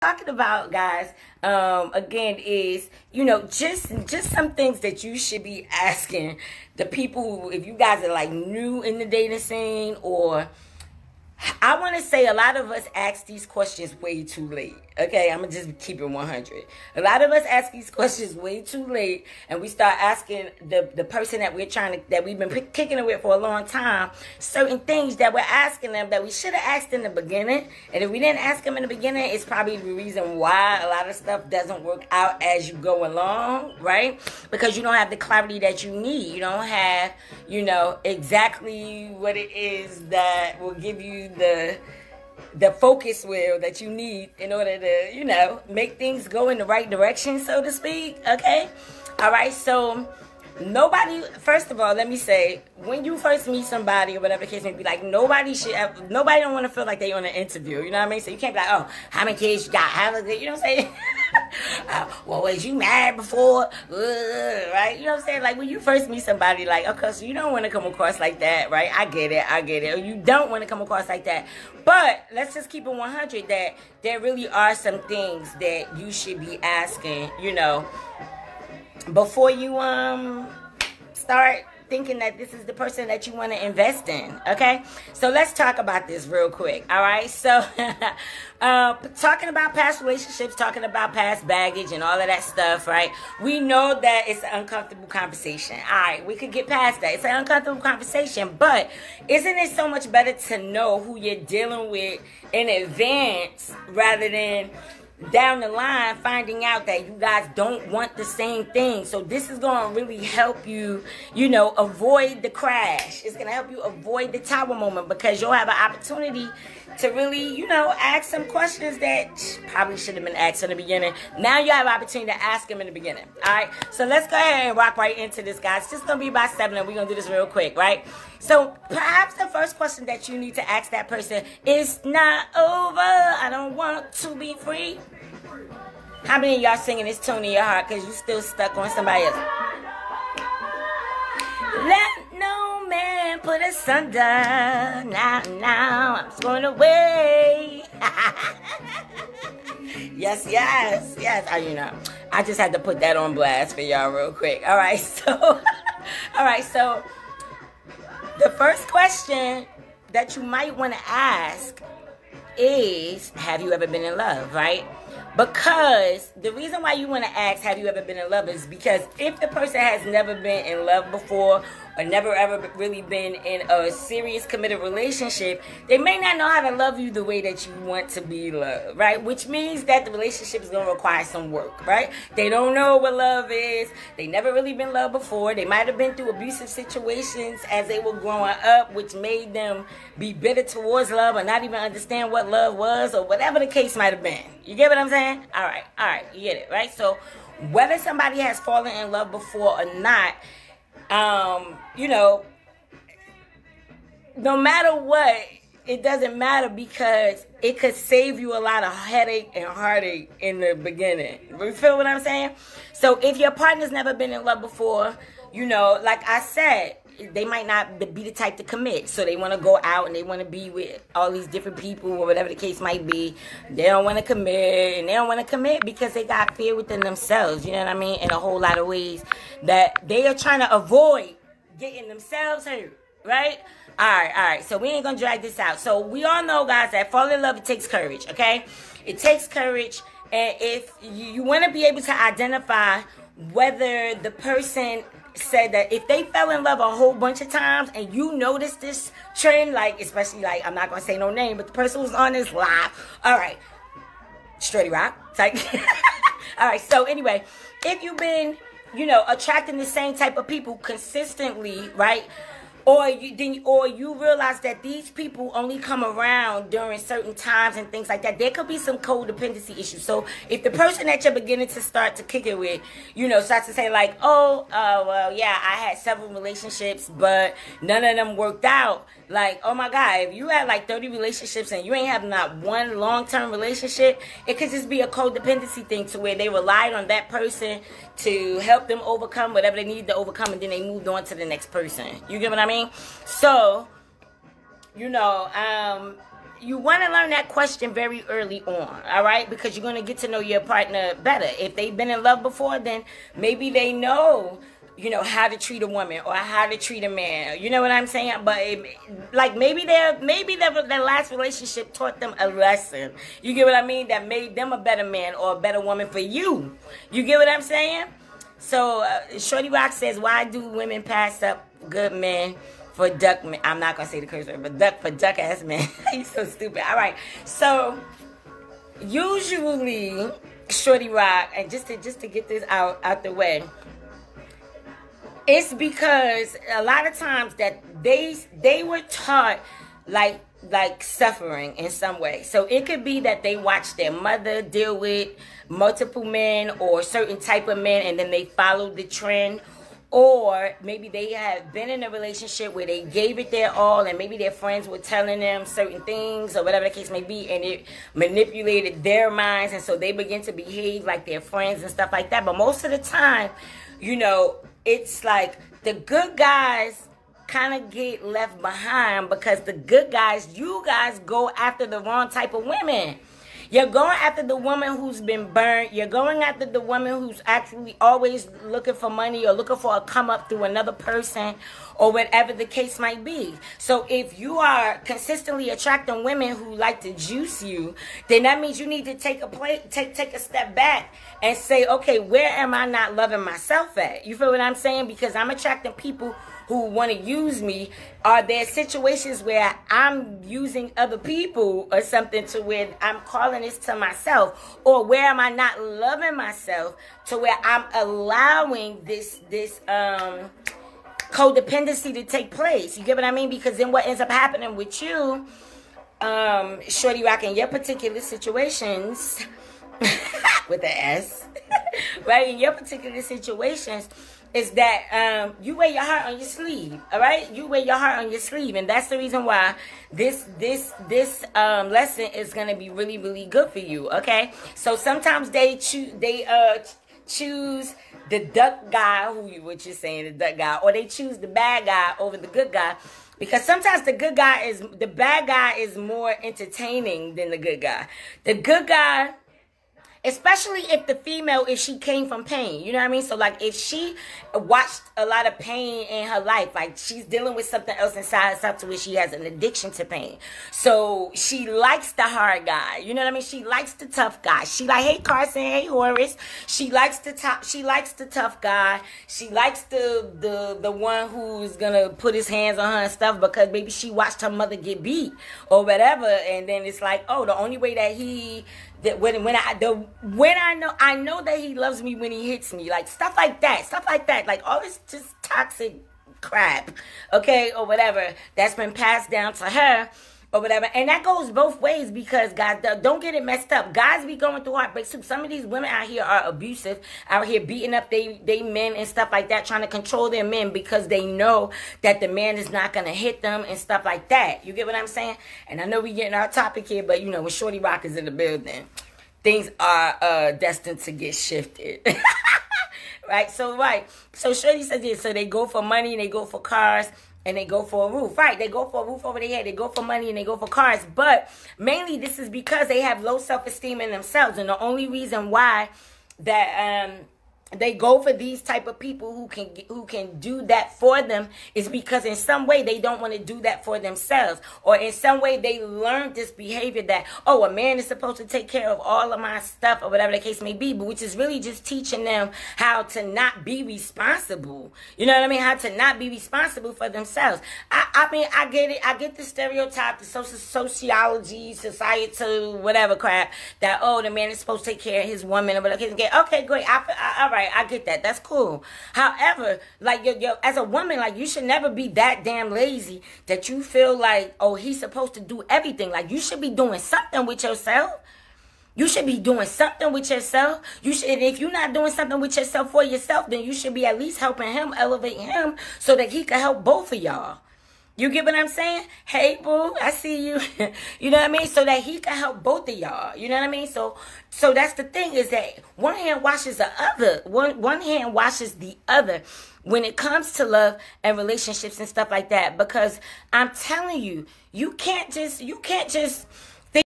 talking about, guys, again, is, just some things that you should be asking the people who, if you guys are like new in the dating scene, or I want to say a lot of us ask these questions way too late. Okay, I'm going to just keep it 100. A lot of us ask these questions way too late, and we start asking the person that we've been kicking it with for a long time, certain things that we're asking them that we should have asked in the beginning. And if we didn't ask them in the beginning, it's probably the reason why a lot of stuff doesn't work out as you go along, right? Because you don't have the clarity that you need. You don't have, exactly what it is that will give you the focus wheel that you need in order to, make things go in the right direction, so to speak. Okay? All right. So first of all, let me say, when you first meet somebody or whatever the case may be, like, nobody don't want to feel like they on an interview. You know what I mean? So you can't be like, oh, how many kids you got? You know what I'm saying? Well, was you married before? Right? You know what I'm saying? Like, when you first meet somebody, like, okay, so you don't want to come across like that, right? I get it. Or you don't want to come across like that. But let's just keep it 100 that there really are some things that you should be asking, before you start thinking that this is the person that you want to invest in. Okay, so let's talk about this real quick. All right, so talking about past relationships, talking about past baggage and all of that stuff, right? We know that it's an uncomfortable conversation. All right, we could get past that. It's an uncomfortable conversation, but isn't it so much better to know who you're dealing with in advance rather than down the line finding out that you guys don't want the same thing? So this is going to really help you, avoid the crash. It's going to help you avoid the tower moment, because you'll have an opportunity to really, ask some questions that probably should have been asked in the beginning. Now you have an opportunity to ask them in the beginning. All right, so let's go ahead and rock right into this, guys. It's just going to be about 7, and we're going to do this real quick, right? So perhaps the first question that you need to ask that person is, not over, I don't want to be free. How many of y'all singing this tune in your heart because you still stuck on somebody else? Let no man put us under. Now I'm going away. Yes. Oh, I just had to put that on blast for y'all real quick. All right, so the first question that you might want to ask is, have you ever been in love, right? Because the reason why you want to ask, have you ever been in love, is because if the person has never been in love before, or never ever really been in a serious committed relationship, they may not know how to love you the way that you want to be loved, right? Which means that the relationship is going to require some work, right? They don't know what love is. They never really been loved before. They might have been through abusive situations as they were growing up, which made them be bitter towards love or not even understand what love was, or whatever the case might have been. You get what I'm saying? All right, you get it, right? So whether somebody has fallen in love before or not, no matter what, it doesn't matter, because it could save you a lot of headache and heartache in the beginning. You feel what I'm saying? So if your partner's never been in love before, like I said, they might not be the type to commit. So they want to go out and they want to be with all these different people, or whatever the case might be. They don't want to commit, and they don't want to commit because they got fear within themselves. You know what I mean? In a whole lot of ways that they are trying to avoid getting themselves hurt, right? All right. So we ain't going to drag this out. So we all know, guys, that falling in love, it takes courage, okay? It takes courage. And if you want to be able to identify whether the person said that, if they fell in love a whole bunch of times and you notice this trend, like, especially, like, I'm not going to say no name, but the person who's on this live, all right, Straight Rock, like, all right, so anyway, if you've been, attracting the same type of people consistently, right, or you realize that these people only come around during certain times and things like that, there could be some codependency issues. So if the person that you're beginning to start to kick it with, starts to say like, well, yeah, I had several relationships, but none of them worked out. Like, oh my God, if you had like 30 relationships and you ain't have not one long-term relationship, it could just be a codependency thing to where they relied on that person to help them overcome whatever they needed to overcome, and then they moved on to the next person. You get what I mean? So, you want to learn that question very early on, all right? Because you're going to get to know your partner better. If they've been in love before, then maybe they know, how to treat a woman or how to treat a man. You know what I'm saying? But maybe their last relationship taught them a lesson. You get what I mean? That made them a better man or a better woman for you. You get what I'm saying? So Shorty Rock says, why do women pass up good men for duck men? I'm not gonna say the curse word, but duck ass men. He's so stupid. All right. So usually Shorty Rock, and just to get this out the way, it's because a lot of times that they were taught like suffering in some way. So it could be that they watched their mother deal with multiple men or certain type of men, and then they followed the trend. Or maybe they have been in a relationship where they gave it their all, and maybe their friends were telling them certain things or whatever the case may be, and it manipulated their minds, and so they begin to behave like their friends and stuff like that. But most of the time, it's like the good guys kind of get left behind because the good guys, you guys go after the wrong type of women. You're going after the woman who's been burnt. You're going after the woman who's actually always looking for money or looking for a come up through another person or whatever the case might be. So if you are consistently attracting women who like to juice you, then that means you need to take a step back and say, okay, where am I not loving myself at? You feel what I'm saying? Because I'm attracting people who want to use me. Are there situations where I'm using other people or something to where I'm calling this to myself? Or where am I not loving myself to where I'm allowing this codependency to take place? You get what I mean? Because then what ends up happening with you, Shorty Rock, in your particular situations, with the S, right? In your particular situations, is that you wear your heart on your sleeve, all right? You wear your heart on your sleeve, and that's the reason why this lesson is gonna be really, really good for you, okay? So sometimes they choose the duck guy, what you're saying, the duck guy, or they choose the bad guy over the good guy, because sometimes the bad guy is more entertaining than the good guy. The good guy, especially if the female, if she came from pain, you know what I mean? So like if she watched a lot of pain in her life, like she's dealing with something else inside herself to where she has an addiction to pain. So she likes the hard guy, you know what I mean? She likes the tough guy. She like, hey Carson, hey Horace. She likes the tough guy. She likes the one who's gonna put his hands on her and stuff because maybe she watched her mother get beat or whatever, and then it's like, oh, the only way that I know that he loves me when he hits me, like stuff like that, like all this just toxic crap, okay, or whatever that's been passed down to her or whatever. And that goes both ways, because guys, don't get it messed up. Guys be going through heartbreaks too. Some of these women out here are abusive, out here beating up they men and stuff like that, trying to control their men because they know that the man is not going to hit them and stuff like that. You get what I'm saying? And I know we getting our topic here, but when Shorty Rock is in the building, things are destined to get shifted. Right? So Shorty says this. So they go for money, and they go for cars, and they go for a roof. Right? They go for a roof over their head. They go for money, and they go for cars. But mainly this is because they have low self-esteem in themselves. And the only reason why that they go for these type of people who can do that for them is because in some way they don't want to do that for themselves, or in some way they learned this behavior that, oh, a man is supposed to take care of all of my stuff or whatever the case may be, but which is really just teaching them how to not be responsible. You know what I mean? How to not be responsible for themselves. I mean, I get it. I get the stereotype, the sociology, societal, whatever crap that, oh, the man is supposed to take care of his woman or whatever. Okay, great. All right, I get that. That's cool. However, like as a woman, like you should never be that damn lazy that you feel like, oh, he's supposed to do everything. Like you should be doing something with yourself. You should be doing something with yourself. You should, and if you're not doing something with yourself for yourself, then you should be at least helping him, elevate him, so that he can help both of y'all. You get what I'm saying? Hey, boo, I see you. You know what I mean? So that he can help both of y'all. You know what I mean? So that's the thing, is that one hand washes the other. One hand washes the other when it comes to love and relationships and stuff like that. Because I'm telling you, you can't just